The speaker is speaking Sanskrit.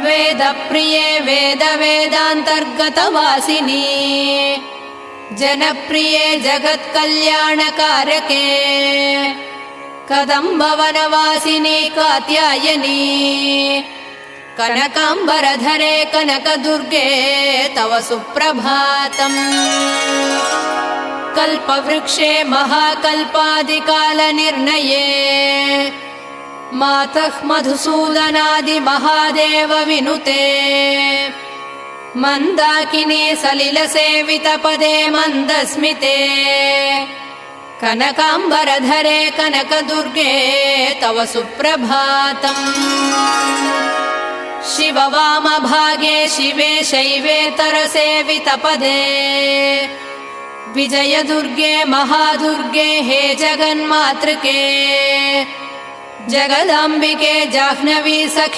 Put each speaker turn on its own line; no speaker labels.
वेदप्रिये वेदान्तर्गतवासिनी जनप्रिये जगत्कल्याणकारके कदम्बवनवासिनी कात्यायनी कनकाम्बरधरे कनकदुर्गे तव सुप्रभातम्। कल्पवृक्षे महाकल्पादिकालनिर्णये मातः मधुसूदनादिमहादेव विनुते मन्दाकिनी सलिलसेवितपदे मन्दस्मिते कनकाम्बरधरे कनकदुर्गे तव सुप्रभातम्। शिववामभागे शिवे शैवेतरसेवितपदे विजयदुर्गे महादुर्गे हे जगन्मातृके जगदाम्बिके जाह्नवी सखी